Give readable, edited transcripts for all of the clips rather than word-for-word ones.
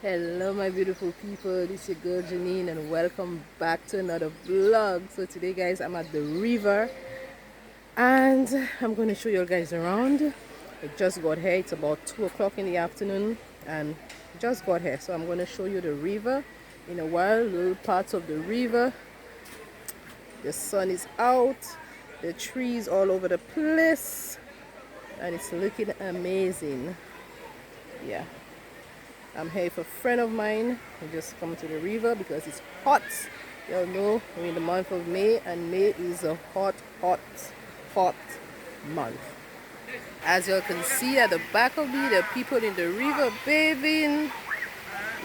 Hello my beautiful people, this is your girl Janine and welcome back to another vlog. So today guys, I'm at the river and I'm going to show you guys around. I just got here, it's about 2 o'clock in the afternoon and just got here. So I'm going to show you the river in a while, little parts of the river. The sun is out, the trees all over the place and it's looking amazing. Yeah. I'm here with a friend of mine who just come to the river because it's hot. Y'all know we're in the month of May and May is a hot month. As y'all can see at the back of me, there are people in the river bathing.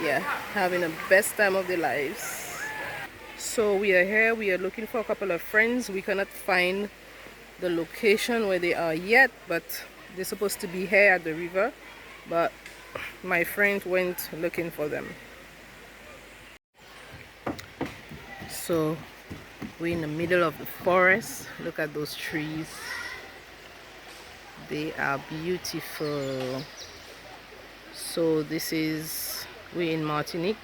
Yeah, having the best time of their lives. So we are here, we are looking for a couple of friends. We cannot find the location where they are yet, but they're supposed to be here at the river. But my friend went looking for them. So we're in the middle of the forest. Look at those trees, they are beautiful. So this is, we're in Martinique.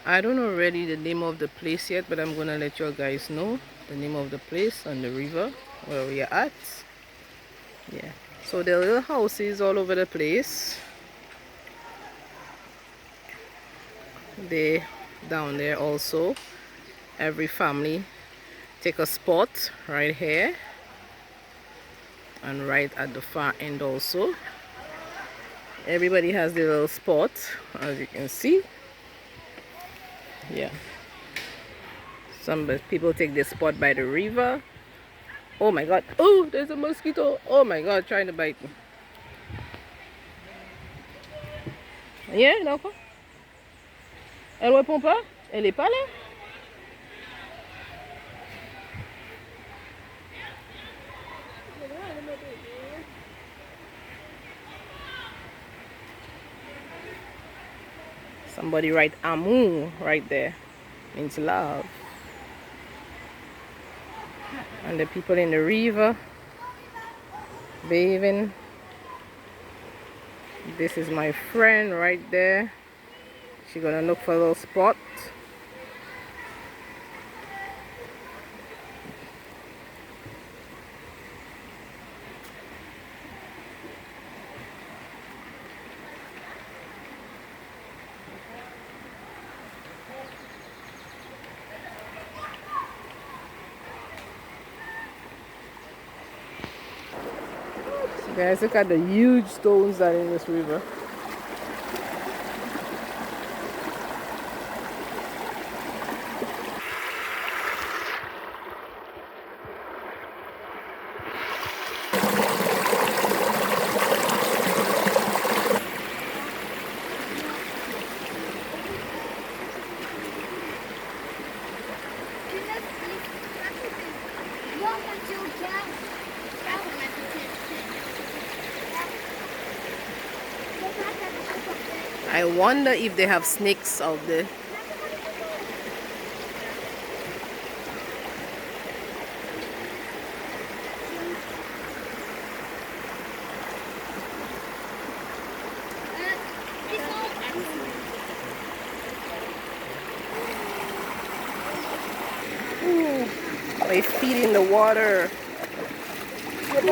I don't know really the name of the place yet, but I'm gonna let you guys know the name of the place on the river where we are at. Yeah, so there are little houses all over the place. They down there also, every family take a spot right here and right at the far end also. Everybody has their little spot, as you can see. Yeah, some people take their spot by the river. Oh my god, oh there's a mosquito, oh my god, trying to bite me. Yeah, non quoi? Elle répond pas? Elle est pas là? Somebody write amour right there, means love. And the people in the river bathing. This is my friend right there. She's gonna look for a little spot. So guys, look at the huge stones that are in this river. I wonder if they have snakes out there. Ooh, they feed in the water. Look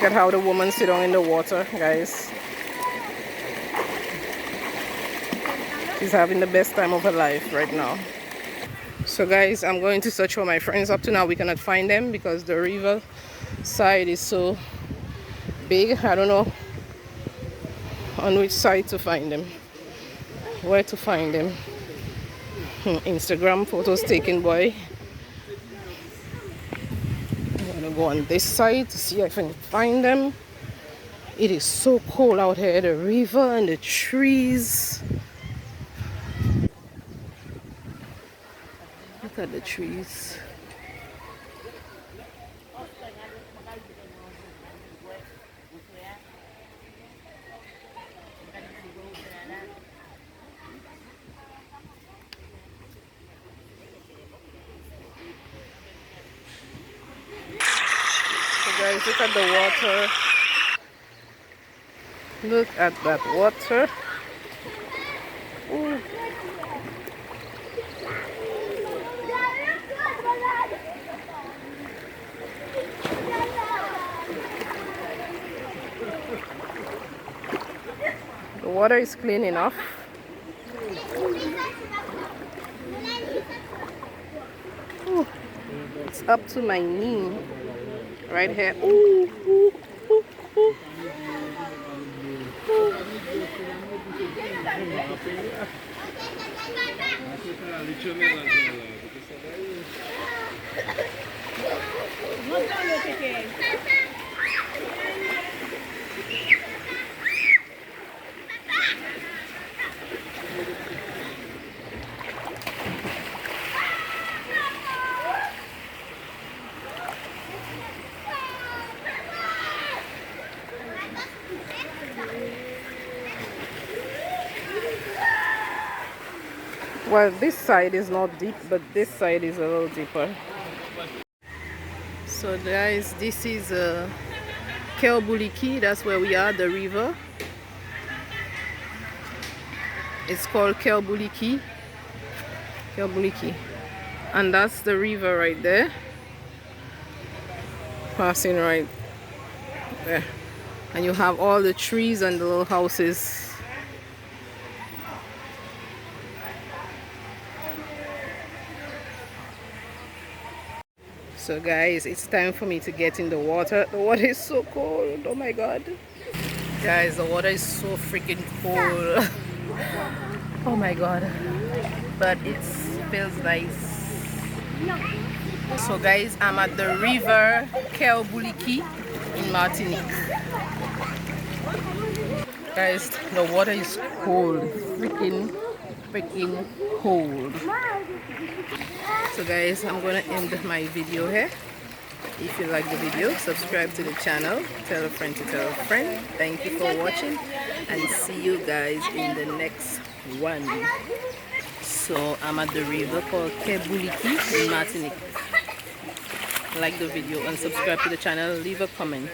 at how the woman sit down in the water, guys. She's having the best time of her life right now. So guys, I'm going to search for my friends. Up to now we cannot find them because the river side is so big. I don't know on which side to find them, where to find them. Instagram photos taken by. I'm gonna go on this side to see if I can find them. It is so cold out here, the river and the trees. Look at the trees. guys, look at the water. Look at that water. Ooh. The water is clean enough. Ooh. It's up to my knee right here. Ooh, ooh, ooh, ooh. Well, this side is not deep, but this side is a little deeper. So guys, this is Cœur bouliki. That's where we are, the river. It's called Cœur bouliki. Cœur bouliki. And that's the river right there. Passing right there. And you have all the trees and the little houses. So guys, it's time for me to get in the water. The water is so cold. Oh my god. Guys, the water is so freaking cold. Oh my god. But it feels nice. So guys, I'm at the river Cœur bouliki in Martinique. Guys, the water is cold. Freaking cold. So guys, I'm gonna end my video here. If you like the video, subscribe to the channel, tell a friend to tell a friend. Thank you for watching, and see you guys in the next one. So I'm at the river called Cœur bouliki in Martinique. Like the video and subscribe to the channel, leave a comment.